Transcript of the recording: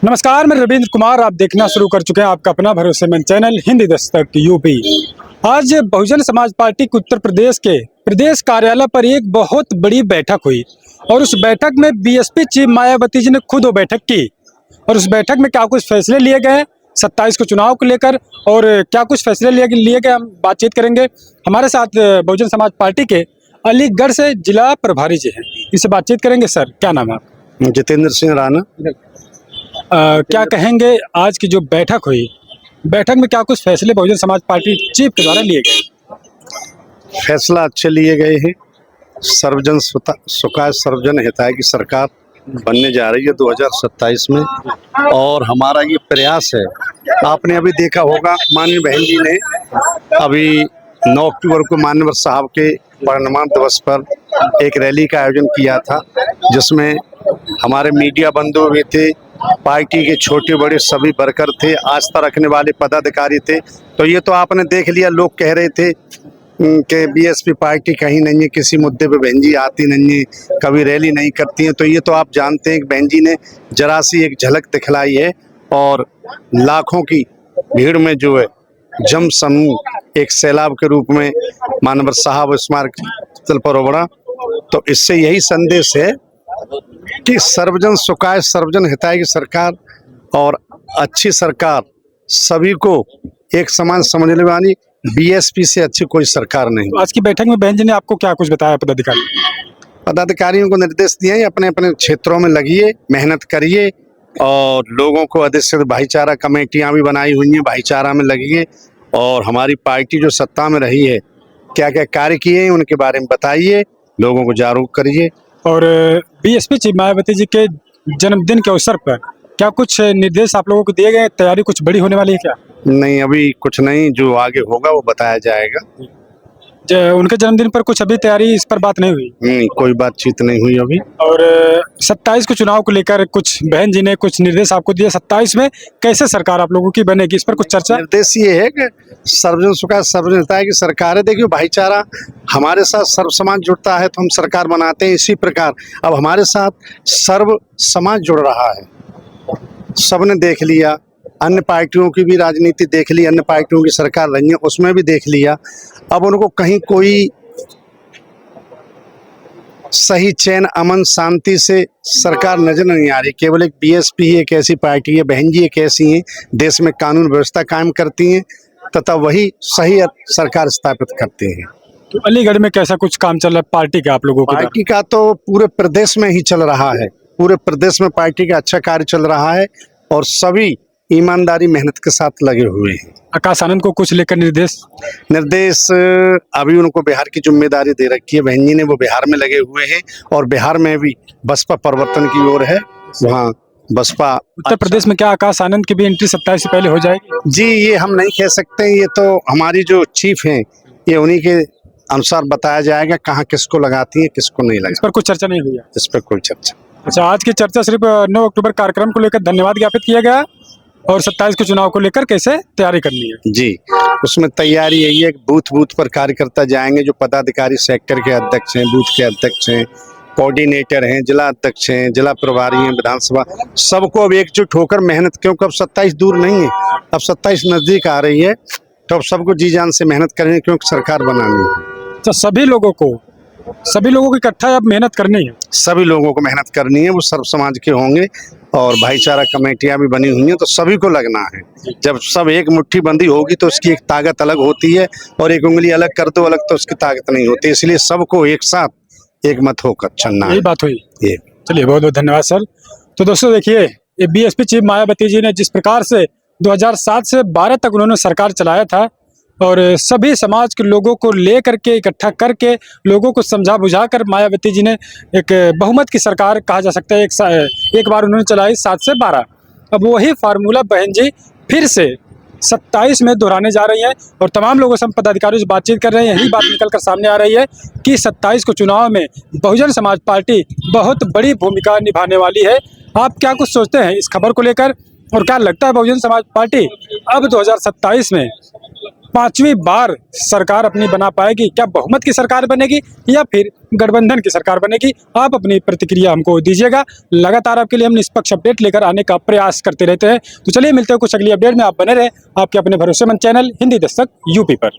नमस्कार, मैं रविंद्र कुमार। आप देखना शुरू कर चुके हैं आपका अपना भरोसेमंद चैनल हिंदी दस्तक यूपी। आज बहुजन समाज पार्टी के उत्तर प्रदेश के प्रदेश कार्यालय पर एक बहुत बड़ी बैठक हुई और उस बैठक में बीएसपी चीफ मायावती जी ने खुद वो बैठक की। और उस बैठक में क्या कुछ फैसले लिए गए 27 को चुनाव को लेकर और क्या कुछ फैसले लिए गए, हम बातचीत करेंगे। हमारे साथ बहुजन समाज पार्टी के अलीगढ़ से जिला प्रभारी जी हैं, इससे बातचीत करेंगे। सर, क्या नाम है आपका? जितेंद्र सिंह राणा। क्या कहेंगे, आज की जो बैठक हुई, बैठक में क्या कुछ फैसले बहुजन समाज पार्टी चीफ के द्वारा लिए गए? फैसला अच्छे लिए गए हैं। सर्वजन सुखाय सर्वजन हिताय की सरकार बनने जा रही है 2027 में, और हमारा ये प्रयास है। आपने अभी देखा होगा, माननीय बहन जी ने अभी 9 अक्टूबर को मान्यवर साहब के परिनिर्वाण दिवस पर एक रैली का आयोजन किया था, जिसमें हमारे मीडिया बंधु भी थे, पार्टी के छोटे बड़े सभी वर्कर थे, आस्था रखने वाले पदाधिकारी थे। तो ये तो आपने देख लिया, लोग कह रहे थे कि बीएसपी पार्टी कहीं नहीं है, किसी मुद्दे पे बहन जी आती नहीं है, कभी रैली नहीं करती हैं। तो ये तो आप जानते हैं कि बहन जी ने जरा सी एक झलक दिखलाई है, और लाखों की भीड़ में जो है जम समूह एक सैलाब के रूप में मानवर साहब स्मारक स्थल पर उमड़ा। तो इससे यही संदेश है कि सर्वजन सुखाय सर्वजन हिताय की सरकार और अच्छी सरकार सभी को एक समान समझने वाली, बीएसपी से अच्छी कोई सरकार नहीं। आज की बैठक में बहन जी ने आपको क्या कुछ बताया? पदाधिकारियों को निर्देश दिए, अपने अपने क्षेत्रों में लगिए, मेहनत करिए, और लोगों को अधिक से भाईचारा कमेटियां भी बनाई हुई हैं, भाईचारा में लगिए, और हमारी पार्टी जो सत्ता में रही है क्या क्या कार्य किए हैं उनके बारे में बताइए, लोगों को जागरूक करिए। और बीएसपी चीफ मायावती जी के जन्मदिन के अवसर पर क्या कुछ निर्देश आप लोगों को दिए गए? तैयारी कुछ बड़ी होने वाली है क्या? नहीं, अभी कुछ नहीं, जो आगे होगा वो बताया जाएगा। उनके जन्मदिन पर कुछ अभी तैयारी, इस पर बात नहीं हुई? नहीं, कोई बातचीत नहीं हुई अभी। और 27 को चुनाव को लेकर कुछ बहन जी ने कुछ निर्देश आपको दिए, 27 में कैसे सरकार आप लोगों की बनेगी, इस पर कुछ चर्चा? निर्देश ये है कि सर्वजन सुखाय सर्वजन हिताय की सरकार है। देखिए, भाईचारा हमारे साथ सर्व समाज जुड़ता है तो हम सरकार बनाते हैं। इसी प्रकार अब हमारे साथ सर्व समाज जुड़ रहा है। सबने देख लिया, अन्य पार्टियों की भी राजनीति देख ली, अन्य पार्टियों की सरकार रही है, उसमें भी देख लिया। अब उनको कहीं कोई सही चैन अमन शांति से सरकार नजर नहीं आ रही। केवल एक बीएसपी ही एक ऐसी पार्टी है, बहन जी एक ऐसी हैं, देश में कानून व्यवस्था कायम करती हैं तथा वही सही सरकार स्थापित करते हैं। तो अलीगढ़ में कैसा कुछ काम चल रहा है पार्टी का आप लोगों की? पार्टी का तो पूरे प्रदेश में ही चल रहा है, पूरे प्रदेश में पार्टी का अच्छा कार्य चल रहा है, और सभी ईमानदारी मेहनत के साथ लगे हुए हैं। आकाश आनंद को कुछ लेकर निर्देश अभी उनको बिहार की जिम्मेदारी दे रखी है, बहन जी ने, वो बिहार में लगे हुए हैं, और बिहार में भी बसपा परिवर्तन की ओर है, वहाँ बसपा। उत्तर प्रदेश में क्या आकाश आनंद की भी एंट्री 27 से पहले हो जाएगी? जी, ये हम नहीं कह सकते, ये तो हमारी जो चीफ हैं, ये उन्हीं के अनुसार बताया जाएगा कहाँ किसको लगाती है, किसको नहीं लगाती। इस पर कुछ चर्चा नहीं हुई है? इस पर कोई चर्चा। अच्छा, आज की चर्चा सिर्फ 9 अक्टूबर कार्यक्रम को लेकर धन्यवाद ज्ञापित किया गया, और 27 को चुनाव को लेकर कैसे तैयारी करनी है? जी, उसमें तैयारी यही है कि बूथ बूथ पर कार्यकर्ता जाएंगे, जो पदाधिकारी सेक्टर के अध्यक्ष हैं, बूथ के अध्यक्ष हैं, कोऑर्डिनेटर हैं, जिला अध्यक्ष हैं, जिला प्रभारी हैं, विधानसभा, सबको अब एकजुट होकर मेहनत, क्योंकि अब 27 दूर नहीं है, अब 27 नजदीक आ रही है, तो अब सबको जी जान से मेहनत करेंगे, क्योंकि सरकार बनानी है। तो सभी लोगों को इकट्ठा अब मेहनत करनी है। सभी लोगों को मेहनत करनी है, वो सर्व समाज के होंगे, और भाईचारा कमेटियां भी बनी हुई हैं, तो सभी को लगना है। जब सब एक मुट्ठी बंदी होगी तो उसकी एक ताकत अलग होती है, और एक उंगली अलग कर दो अलग तो उसकी ताकत नहीं होती। इसलिए सबको एक साथ एक मत होकर चलना है। यही बात हुई। ये चलिए, बहुत बहुत धन्यवाद सर। तो दोस्तों देखिए, ये बीएसपी चीफ मायावती जी ने जिस प्रकार से 2007 से 12 तक उन्होंने सरकार चलाया था, और सभी समाज के लोगों को ले करके इकट्ठा करके लोगों को समझा बुझा कर मायावती जी ने एक बहुमत की सरकार कहा जा सकता है एक बार उन्होंने चलाई 7 से 12। अब वही फार्मूला बहन जी फिर से 27 में दोहराने जा रही हैं, और तमाम लोगों से हम पदाधिकारियों से बातचीत कर रहे हैं, यही बात निकल कर सामने आ रही है कि 27 को चुनाव में बहुजन समाज पार्टी बहुत बड़ी भूमिका निभाने वाली है। आप क्या कुछ सोचते हैं इस खबर को लेकर, और क्या लगता है बहुजन समाज पार्टी अब 2027 में 5वीं बार सरकार अपनी बना पाएगी? क्या बहुमत की सरकार बनेगी या फिर गठबंधन की सरकार बनेगी? आप अपनी प्रतिक्रिया हमको दीजिएगा। लगातार आपके लिए हम निष्पक्ष अपडेट लेकर आने का प्रयास करते रहते हैं। तो चलिए मिलते हैं कुछ अगली अपडेट में। आप बने रहे आपके अपने भरोसेमंद चैनल हिंदी दस्तक यूपी पर।